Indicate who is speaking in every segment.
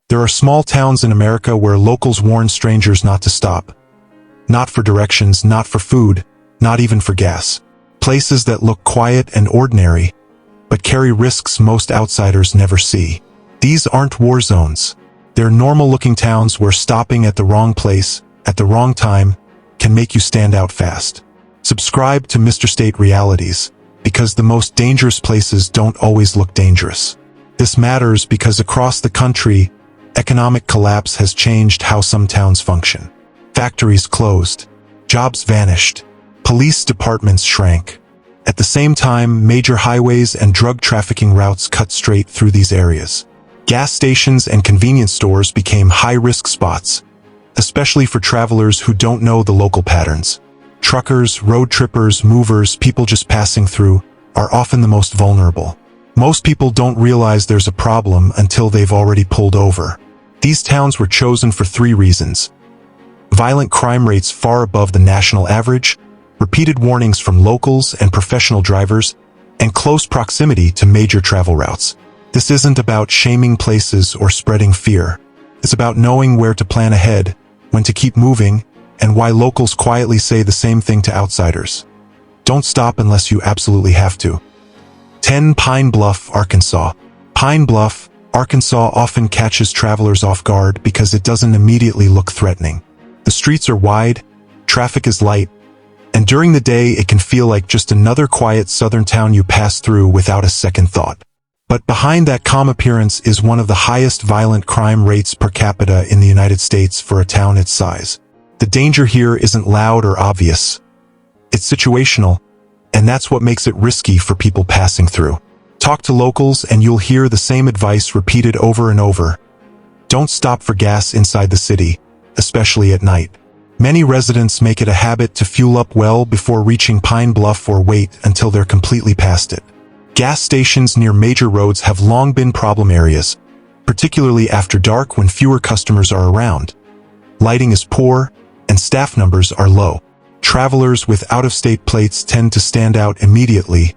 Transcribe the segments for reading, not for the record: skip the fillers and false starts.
Speaker 1: There are small towns in America where locals warn strangers not to stop. Not for directions, not for food, not even for gas. Places that look quiet and ordinary, but carry risks most outsiders never see. These aren't war zones. They're normal-looking towns where stopping at the wrong place, at the wrong time, can make you stand out fast. Subscribe to Mr. State Realities, because the most dangerous places don't always look dangerous. This matters because across the country, economic collapse has changed how some towns function. Factories closed. Jobs vanished. Police departments shrank. At the same time, major highways and drug trafficking routes cut straight through these areas. Gas stations and convenience stores became high-risk spots, especially for travelers who don't know the local patterns. Truckers, road trippers, movers, people just passing through are often the most vulnerable. Most people don't realize there's a problem until they've already pulled over. These towns were chosen for 3 reasons: violent crime rates far above the national average, repeated warnings from locals and professional drivers, and close proximity to major travel routes. This isn't about shaming places or spreading fear. It's about knowing where to plan ahead, when to keep moving, and why locals quietly say the same thing to outsiders. Don't stop unless you absolutely have to. 10. Pine Bluff, Arkansas. Pine Bluff, Arkansas often catches travelers off guard because it doesn't immediately look threatening. The streets are wide, traffic is light, and during the day it can feel like just another quiet southern town you pass through without a second thought. But behind that calm appearance is one of the highest violent crime rates per capita in the United States for a town its size. The danger here isn't loud or obvious. It's situational, and that's what makes it risky for people passing through. Talk to locals and you'll hear the same advice repeated over and over. Don't stop for gas inside the city, especially at night. Many residents make it a habit to fuel up well before reaching Pine Bluff or wait until they're completely past it. Gas stations near major roads have long been problem areas, particularly after dark when fewer customers are around. Lighting is poor, and staff numbers are low. Travelers with out-of-state plates tend to stand out immediately,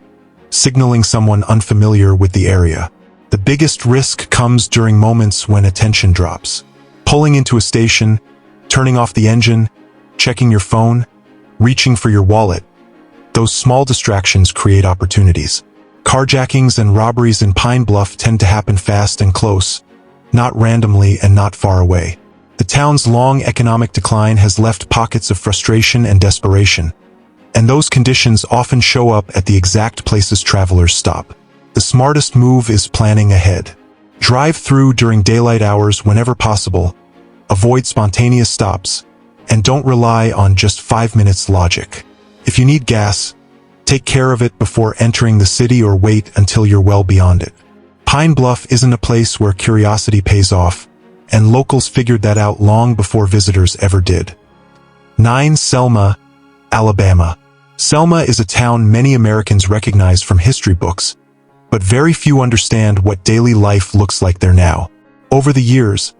Speaker 1: signaling someone unfamiliar with the area. The biggest risk comes during moments when attention drops. Pulling into a station, turning off the engine, checking your phone, reaching for your wallet. Those small distractions create opportunities. Carjackings and robberies in Pine Bluff tend to happen fast and close, not randomly and not far away. The town's long economic decline has left pockets of frustration and desperation, and those conditions often show up at the exact places travelers stop. The smartest move is planning ahead. Drive through during daylight hours whenever possible, avoid spontaneous stops, and don't rely on just 5 minutes logic. If you need gas, take care of it before entering the city or wait until you're well beyond it. Pine Bluff isn't a place where curiosity pays off, and locals figured that out long before visitors ever did. 9. Selma, Alabama. Selma is a town many Americans recognize from history books, but very few understand what daily life looks like there now. Over the years,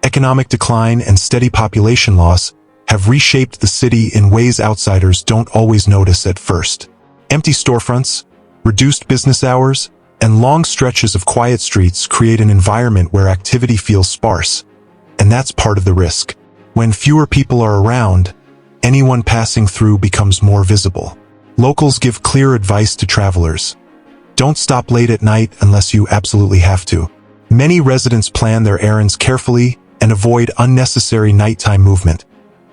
Speaker 1: economic decline and steady population loss have reshaped the city in ways outsiders don't always notice at first. Empty storefronts, reduced business hours, and long stretches of quiet streets create an environment where activity feels sparse, and that's part of the risk. When fewer people are around, anyone passing through becomes more visible. Locals give clear advice to travelers. Don't stop late at night unless you absolutely have to. Many residents plan their errands carefully and avoid unnecessary nighttime movement,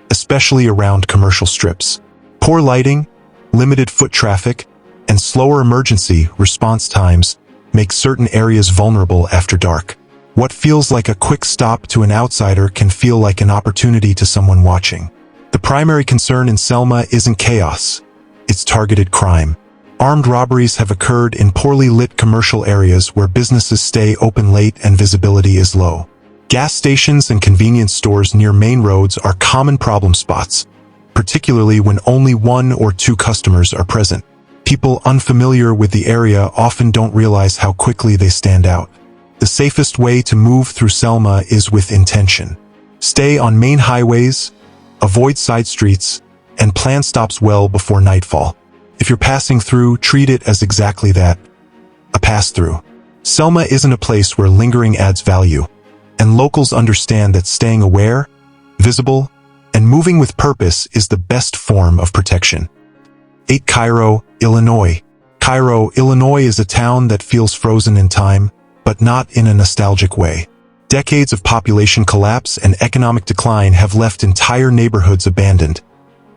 Speaker 1: especially around commercial strips. Poor lighting, limited foot traffic, and slower emergency response times make certain areas vulnerable after dark. What feels like a quick stop to an outsider can feel like an opportunity to someone watching. The primary concern in Selma isn't chaos, it's targeted crime. Armed robberies have occurred in poorly lit commercial areas where businesses stay open late and visibility is low. Gas stations and convenience stores near main roads are common problem spots, particularly when only 1 or 2 customers are present. People unfamiliar with the area often don't realize how quickly they stand out. The safest way to move through Selma is with intention. Stay on main highways, avoid side streets, and plan stops well before nightfall. If you're passing through, treat it as exactly that, a pass-through. Selma isn't a place where lingering adds value, and locals understand that staying aware, visible, and moving with purpose is the best form of protection. 8. Cairo, Illinois. Cairo, Illinois is a town that feels frozen in time, but not in a nostalgic way. Decades of population collapse and economic decline have left entire neighborhoods abandoned,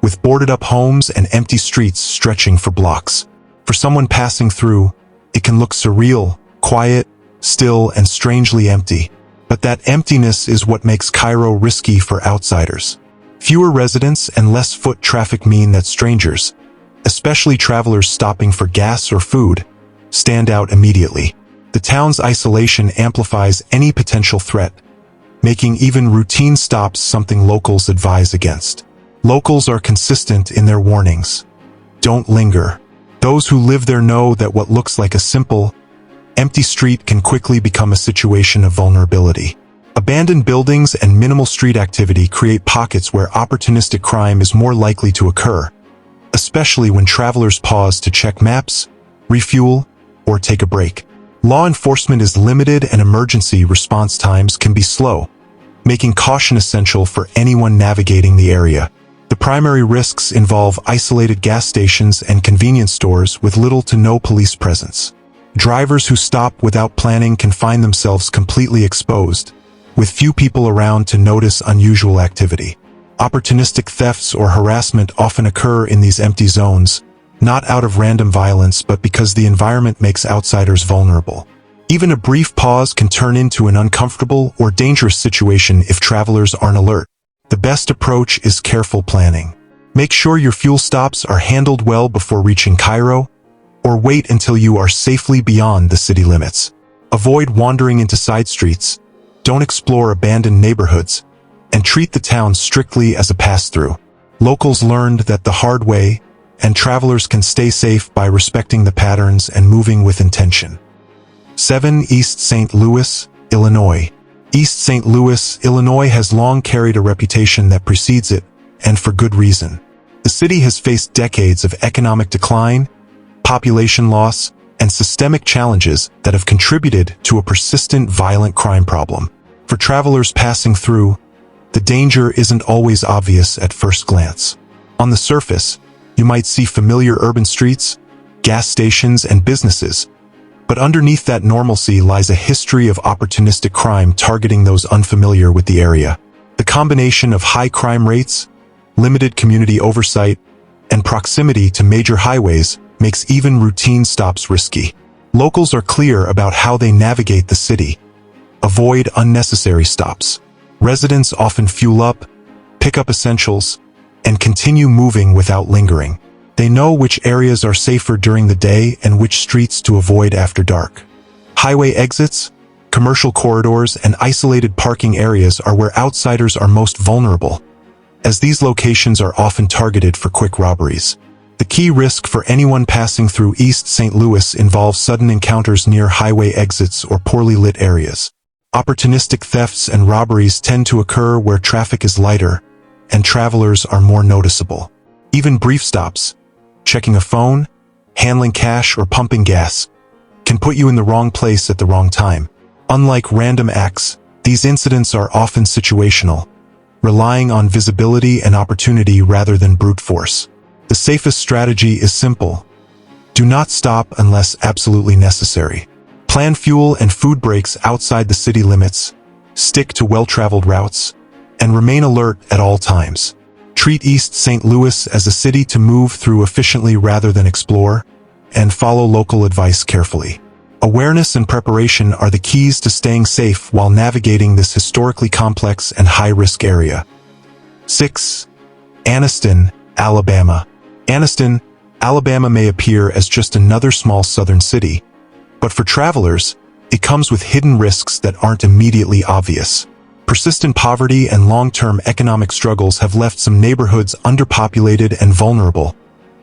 Speaker 1: with boarded-up homes and empty streets stretching for blocks. For someone passing through, it can look surreal, quiet, still, and strangely empty. But that emptiness is what makes Cairo risky for outsiders. Fewer residents and less foot traffic mean that strangers, especially travelers stopping for gas or food, stand out immediately. The town's isolation amplifies any potential threat, making even routine stops something locals advise against. Locals are consistent in their warnings. Don't linger. Those who live there know that what looks like a simple, empty street can quickly become a situation of vulnerability. Abandoned buildings and minimal street activity create pockets where opportunistic crime is more likely to occur, especially when travelers pause to check maps, refuel, or take a break. Law enforcement is limited and emergency response times can be slow, making caution essential for anyone navigating the area. The primary risks involve isolated gas stations and convenience stores with little to no police presence. Drivers who stop without planning can find themselves completely exposed, with few people around to notice unusual activity. Opportunistic thefts or harassment often occur in these empty zones, not out of random violence but because the environment makes outsiders vulnerable. Even a brief pause can turn into an uncomfortable or dangerous situation if travelers aren't alert. The best approach is careful planning. Make sure your fuel stops are handled well before reaching Cairo, or wait until you are safely beyond the city limits. Avoid wandering into side streets, don't explore abandoned neighborhoods, and treat the town strictly as a pass-through. Locals learned that the hard way, and travelers can stay safe by respecting the patterns and moving with intention. 7. East St. Louis, Illinois. East St. Louis, Illinois has long carried a reputation that precedes it, and for good reason. The city has faced decades of economic decline, population loss, and systemic challenges that have contributed to a persistent violent crime problem. For travelers passing through, the danger isn't always obvious at first glance. On the surface, you might see familiar urban streets, gas stations, and businesses, but underneath that normalcy lies a history of opportunistic crime targeting those unfamiliar with the area. The combination of high crime rates, limited community oversight, and proximity to major highways makes even routine stops risky. Locals are clear about how they navigate the city. Avoid unnecessary stops. Residents often fuel up, pick up essentials, and continue moving without lingering. They know which areas are safer during the day and which streets to avoid after dark. Highway exits, commercial corridors, and isolated parking areas are where outsiders are most vulnerable, as these locations are often targeted for quick robberies. The key risk for anyone passing through East St. Louis involves sudden encounters near highway exits or poorly lit areas. Opportunistic thefts and robberies tend to occur where traffic is lighter and travelers are more noticeable. Even brief stops, checking a phone, handling cash, or pumping gas, can put you in the wrong place at the wrong time. Unlike random acts, these incidents are often situational, relying on visibility and opportunity rather than brute force. The safest strategy is simple. Do not stop unless absolutely necessary. Plan fuel and food breaks outside the city limits, stick to well-traveled routes, and remain alert at all times. Treat East St. Louis as a city to move through efficiently rather than explore, and follow local advice carefully. Awareness and preparation are the keys to staying safe while navigating this historically complex and high-risk area. 6. Anniston, Alabama. Anniston, Alabama may appear as just another small southern city, but for travelers, it comes with hidden risks that aren't immediately obvious. Persistent poverty and long-term economic struggles have left some neighborhoods underpopulated and vulnerable,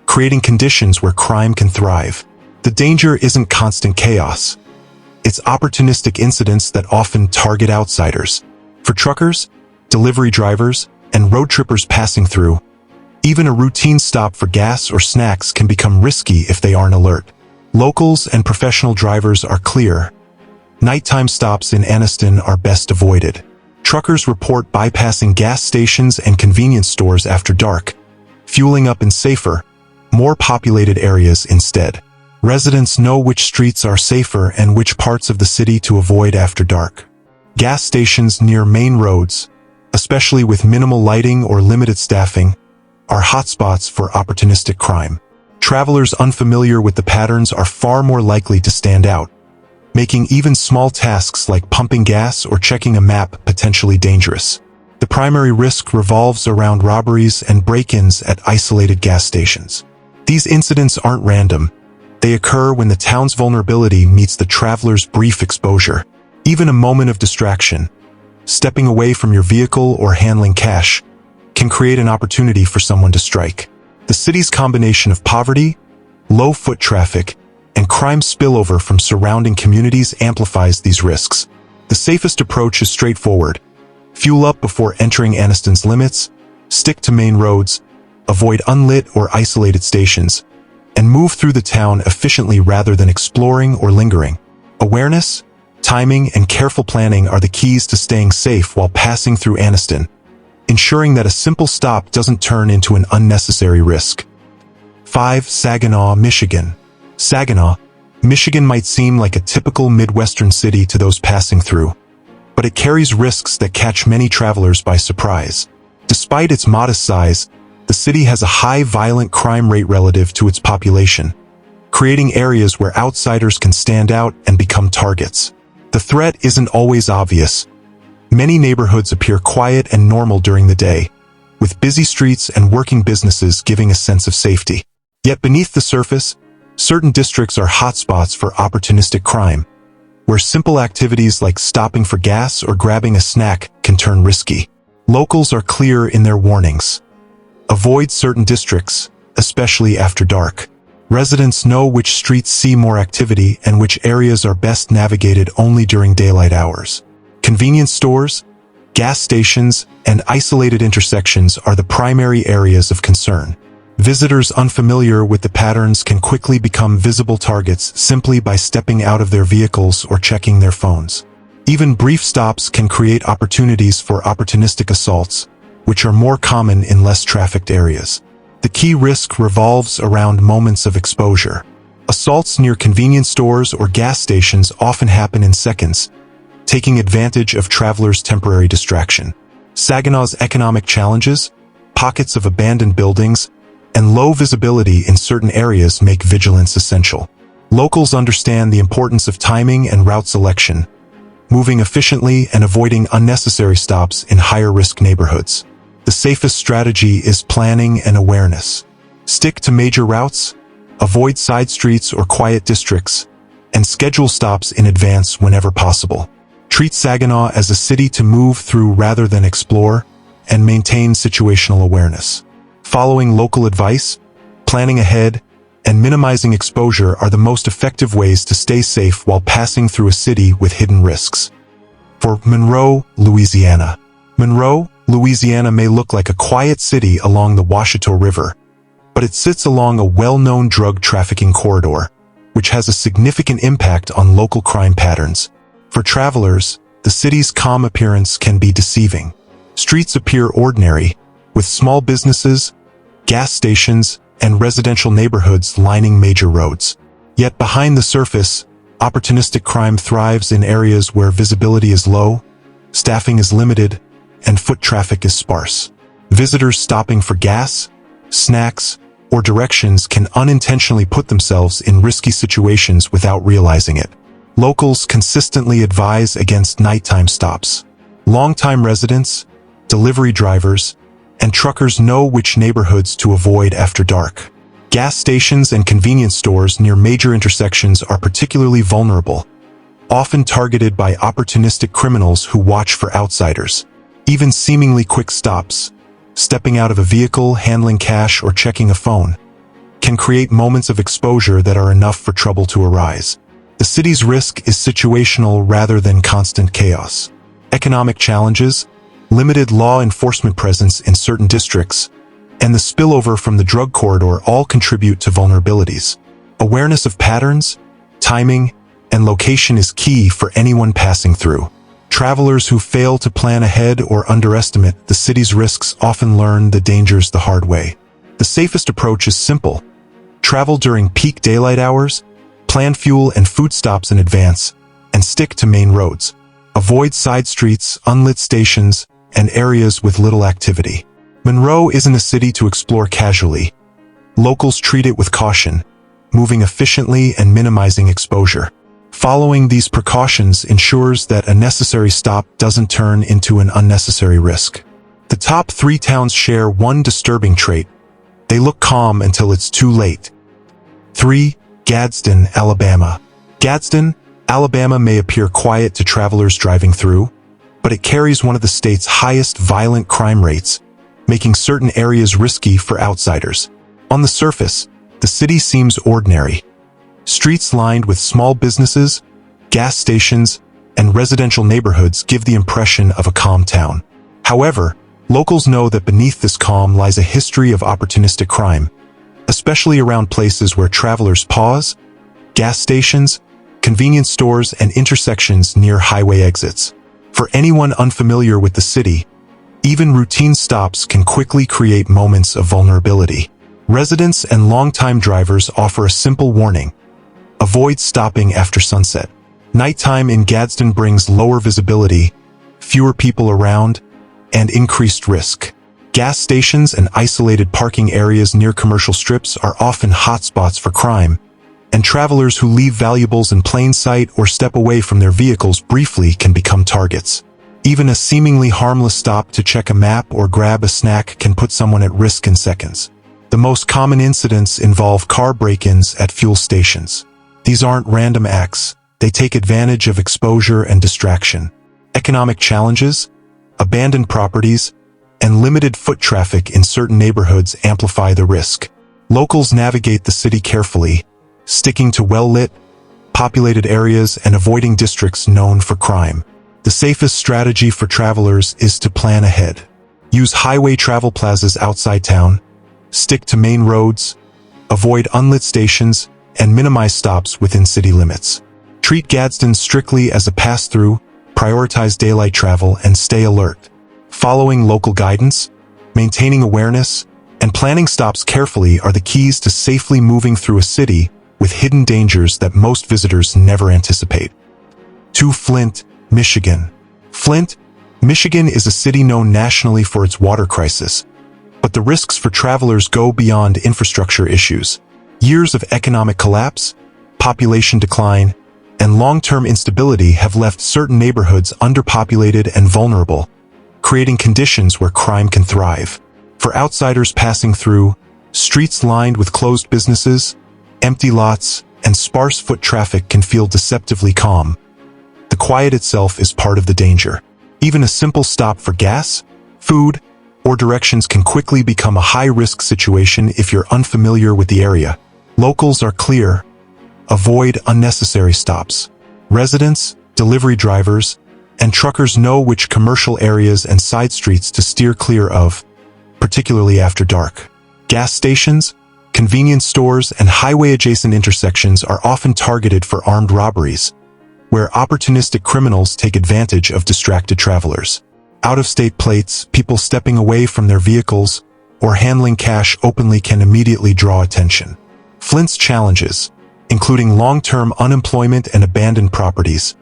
Speaker 1: creating conditions where crime can thrive. The danger isn't constant chaos. It's opportunistic incidents that often target outsiders. For truckers, delivery drivers, and road trippers passing through, even a routine stop for gas or snacks can become risky if they aren't alert. Locals and professional drivers are clear. Nighttime stops in Anniston are best avoided. Truckers report bypassing gas stations and convenience stores after dark, fueling up in safer, more populated areas instead. Residents know which streets are safer and which parts of the city to avoid after dark. Gas stations near main roads, especially with minimal lighting or limited staffing, are hotspots for opportunistic crime. Travelers unfamiliar with the patterns are far more likely to stand out, making even small tasks like pumping gas or checking a map potentially dangerous. The primary risk revolves around robberies and break-ins at isolated gas stations. These incidents aren't random. They occur when the town's vulnerability meets the traveler's brief exposure. Even a moment of distraction, stepping away from your vehicle or handling cash, can create an opportunity for someone to strike. The city's combination of poverty, low foot traffic, and crime spillover from surrounding communities amplifies these risks. The safest approach is straightforward. Fuel up before entering Anniston's limits, stick to main roads, avoid unlit or isolated stations, and move through the town efficiently rather than exploring or lingering. Awareness, timing, and careful planning are the keys to staying safe while passing through Anniston, ensuring that a simple stop doesn't turn into an unnecessary risk. 5. Saginaw, Michigan. Saginaw, Michigan might seem like a typical Midwestern city to those passing through, but it carries risks that catch many travelers by surprise. Despite its modest size, the city has a high violent crime rate relative to its population, creating areas where outsiders can stand out and become targets. The threat isn't always obvious. Many neighborhoods appear quiet and normal during the day, with busy streets and working businesses giving a sense of safety. Yet beneath the surface, certain districts are hotspots for opportunistic crime, where simple activities like stopping for gas or grabbing a snack can turn risky. Locals are clear in their warnings. Avoid certain districts, especially after dark. Residents know which streets see more activity and which areas are best navigated only during daylight hours. Convenience stores, gas stations, and isolated intersections are the primary areas of concern. Visitors unfamiliar with the patterns can quickly become visible targets simply by stepping out of their vehicles or checking their phones. Even brief stops can create opportunities for opportunistic assaults, which are more common in less trafficked areas. The key risk revolves around moments of exposure. Assaults near convenience stores or gas stations often happen in seconds, taking advantage of travelers' temporary distraction. Saginaw's economic challenges, pockets of abandoned buildings, and low visibility in certain areas make vigilance essential. Locals understand the importance of timing and route selection, moving efficiently and avoiding unnecessary stops in higher-risk neighborhoods. The safest strategy is planning and awareness. Stick to major routes, avoid side streets or quiet districts, and schedule stops in advance whenever possible. Treat Saginaw as a city to move through rather than explore, and maintain situational awareness. Following local advice, planning ahead, and minimizing exposure are the most effective ways to stay safe while passing through a city with hidden risks. For Monroe, Louisiana. Monroe, Louisiana may look like a quiet city along the Washita River, but it sits along a well-known drug trafficking corridor, which has a significant impact on local crime patterns. For travelers, the city's calm appearance can be deceiving. Streets appear ordinary, with small businesses, gas stations, and residential neighborhoods lining major roads. Yet behind the surface, opportunistic crime thrives in areas where visibility is low, staffing is limited, and foot traffic is sparse. Visitors stopping for gas, snacks, or directions can unintentionally put themselves in risky situations without realizing it. Locals consistently advise against nighttime stops. Longtime residents, delivery drivers, and truckers know which neighborhoods to avoid after dark. Gas stations and convenience stores near major intersections are particularly vulnerable, often targeted by opportunistic criminals who watch for outsiders. Even seemingly quick stops, stepping out of a vehicle, handling cash, or checking a phone, can create moments of exposure that are enough for trouble to arise. The city's risk is situational rather than constant chaos. Economic challenges, limited law enforcement presence in certain districts, and the spillover from the drug corridor all contribute to vulnerabilities. Awareness of patterns, timing, and location is key for anyone passing through. Travelers who fail to plan ahead or underestimate the city's risks often learn the dangers the hard way. The safest approach is simple. Travel during peak daylight hours, plan fuel and food stops in advance, and stick to main roads. Avoid side streets, unlit stations, and areas with little activity. Monroe isn't a city to explore casually. Locals treat it with caution, moving efficiently and minimizing exposure. Following these precautions ensures that a necessary stop doesn't turn into an unnecessary risk. The top 3 towns share one disturbing trait. They look calm until it's too late. 3. Gadsden, Alabama. Gadsden, Alabama may appear quiet to travelers driving through, but it carries one of the state's highest violent crime rates, making certain areas risky for outsiders. On the surface, the city seems ordinary. Streets lined with small businesses, gas stations, and residential neighborhoods give the impression of a calm town. However, locals know that beneath this calm lies a history of opportunistic crime, especially around places where travelers pause, gas stations, convenience stores, and intersections near highway exits. For anyone unfamiliar with the city, even routine stops can quickly create moments of vulnerability. Residents and longtime drivers offer a simple warning. Avoid stopping after sunset. Nighttime in Gadsden brings lower visibility, fewer people around, and increased risk. Gas stations and isolated parking areas near commercial strips are often hotspots for crime, and travelers who leave valuables in plain sight or step away from their vehicles briefly can become targets. Even a seemingly harmless stop to check a map or grab a snack can put someone at risk in seconds. The most common incidents involve car break-ins at fuel stations. These aren't random acts. They take advantage of exposure and distraction. Economic challenges, abandoned properties, and limited foot traffic in certain neighborhoods amplify the risk. Locals navigate the city carefully, sticking to well-lit, populated areas and avoiding districts known for crime. The safest strategy for travelers is to plan ahead. Use highway travel plazas outside town, stick to main roads, avoid unlit stations, and minimize stops within city limits. Treat Gadsden strictly as a pass-through, prioritize daylight travel, and stay alert. Following local guidance, maintaining awareness, and planning stops carefully are the keys to safely moving through a city with hidden dangers that most visitors never anticipate. 2. Flint, Michigan. Flint, Michigan is a city known nationally for its water crisis, but the risks for travelers go beyond infrastructure issues. Years of economic collapse, population decline, and long-term instability have left certain neighborhoods underpopulated and vulnerable, creating conditions where crime can thrive. For outsiders passing through, streets lined with closed businesses, empty lots, and sparse foot traffic can feel deceptively calm. The quiet itself is part of the danger. Even a simple stop for gas, food, or directions can quickly become a high-risk situation if you're unfamiliar with the area. Locals are clear. Avoid unnecessary stops. Residents, delivery drivers, and truckers know which commercial areas and side streets to steer clear of, particularly after dark. Gas stations, convenience stores, and highway-adjacent intersections are often targeted for armed robberies, where opportunistic criminals take advantage of distracted travelers. Out-of-state plates, people stepping away from their vehicles, or handling cash openly can immediately draw attention. Flint's challenges, including long-term unemployment and abandoned properties,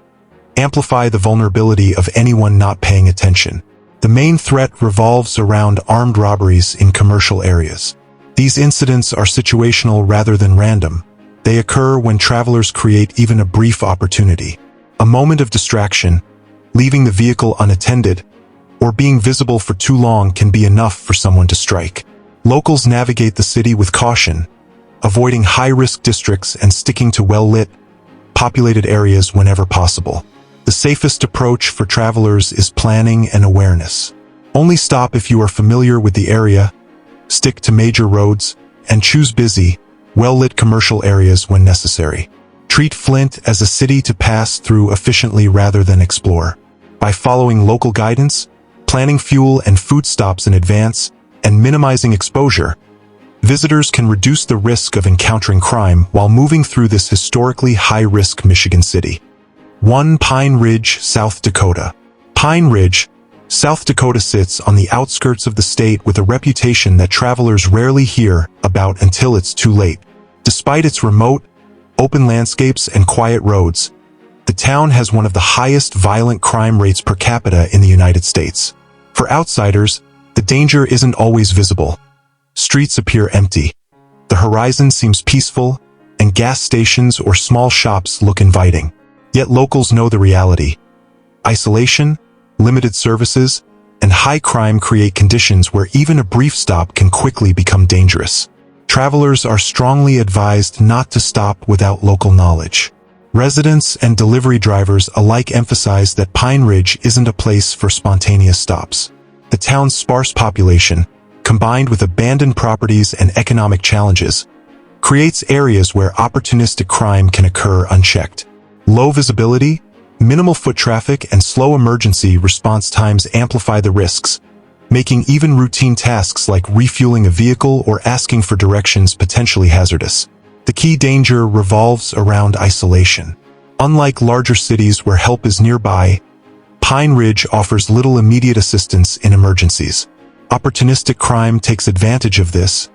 Speaker 1: amplify the vulnerability of anyone not paying attention. The main threat revolves around armed robberies in commercial areas. These incidents are situational rather than random. They occur when travelers create even a brief opportunity. A moment of distraction, leaving the vehicle unattended, or being visible for too long can be enough for someone to strike. Locals navigate the city with caution, avoiding high-risk districts and sticking to well-lit, populated areas whenever possible. The safest approach for travelers is planning and awareness. Only stop if you are familiar with the area, stick to major roads, and choose busy, well-lit commercial areas when necessary. Treat Flint as a city to pass through efficiently rather than explore. By following local guidance, planning fuel and food stops in advance, and minimizing exposure, Visitors can reduce the risk of encountering crime while moving through this historically high-risk Michigan city. 1. Pine Ridge, South Dakota. Pine Ridge, South Dakota sits on the outskirts of the state with a reputation that travelers rarely hear about until it's too late. Despite its remote, open landscapes and quiet roads, the town has one of the highest violent crime rates per capita in the United States. For outsiders, the danger isn't always visible. Streets appear empty. The horizon seems peaceful, and gas stations or small shops look inviting. Yet locals know the reality. Isolation, limited services, and high crime create conditions where even a brief stop can quickly become dangerous. Travelers are strongly advised not to stop without local knowledge. Residents and delivery drivers alike emphasize that Pine Ridge isn't a place for spontaneous stops. The town's sparse population, combined with abandoned properties and economic challenges, creates areas where opportunistic crime can occur unchecked. Low visibility, minimal foot traffic, and slow emergency response times amplify the risks, making even routine tasks like refueling a vehicle or asking for directions potentially hazardous. The key danger revolves around isolation. Unlike larger cities where help is nearby, Pine Ridge offers little immediate assistance in emergencies. Opportunistic crime takes advantage of this,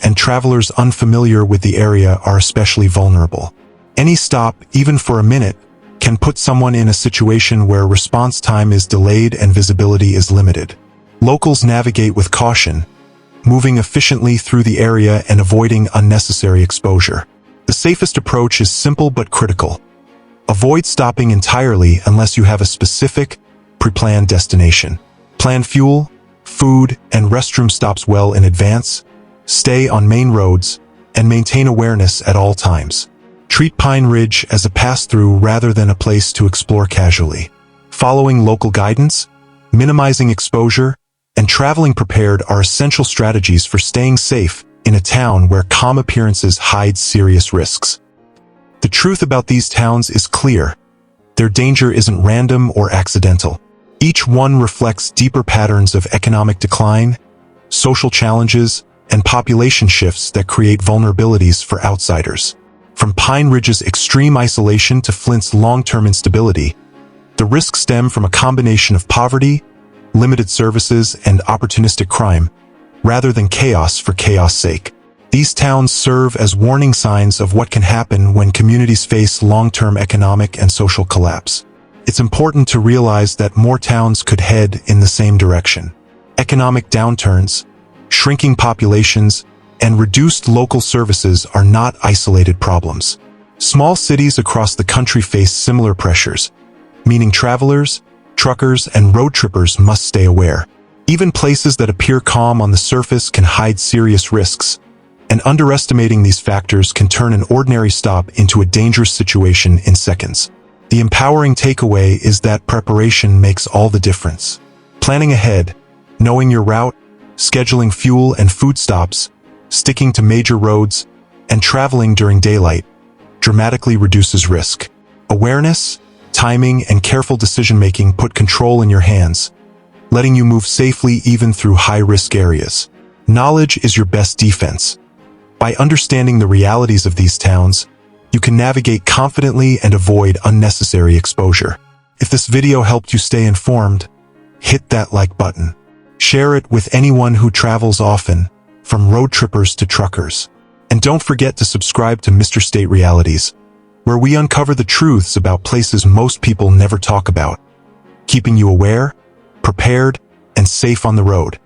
Speaker 1: and travelers unfamiliar with the area are especially vulnerable. Any stop, even for a minute, can put someone in a situation where response time is delayed and visibility is limited. Locals navigate with caution, moving efficiently through the area and avoiding unnecessary exposure. The safest approach is simple but critical. Avoid stopping entirely unless you have a specific, pre-planned destination. Plan fuel, food, and restroom stops well in advance, stay on main roads, and maintain awareness at all times. Treat Pine Ridge as a pass-through rather than a place to explore casually. Following local guidance, minimizing exposure, and traveling prepared are essential strategies for staying safe in a town where calm appearances hide serious risks. The truth about these towns is clear. Their danger isn't random or accidental. Each one reflects deeper patterns of economic decline, social challenges, and population shifts that create vulnerabilities for outsiders. From Pine Ridge's extreme isolation to Flint's long-term instability, the risks stem from a combination of poverty, limited services, and opportunistic crime, rather than chaos for chaos' sake. These towns serve as warning signs of what can happen when communities face long-term economic and social collapse. It's important to realize that more towns could head in the same direction. Economic downturns, shrinking populations, and reduced local services are not isolated problems. Small cities across the country face similar pressures, meaning travelers, truckers, and road trippers must stay aware. Even places that appear calm on the surface can hide serious risks, and underestimating these factors can turn an ordinary stop into a dangerous situation in seconds. The empowering takeaway is that preparation makes all the difference. Planning ahead, knowing your route, scheduling fuel and food stops, sticking to major roads, and traveling during daylight dramatically reduces risk. Awareness, timing, and careful decision-making put control in your hands, letting you move safely even through high-risk areas. Knowledge is your best defense. By understanding the realities of these towns, you can navigate confidently and avoid unnecessary exposure. If this video helped you stay informed, hit that like button. Share it with anyone who travels often, from road trippers to truckers. And don't forget to subscribe to Mr. State Realities, where we uncover the truths about places most people never talk about, keeping you aware, prepared, and safe on the road.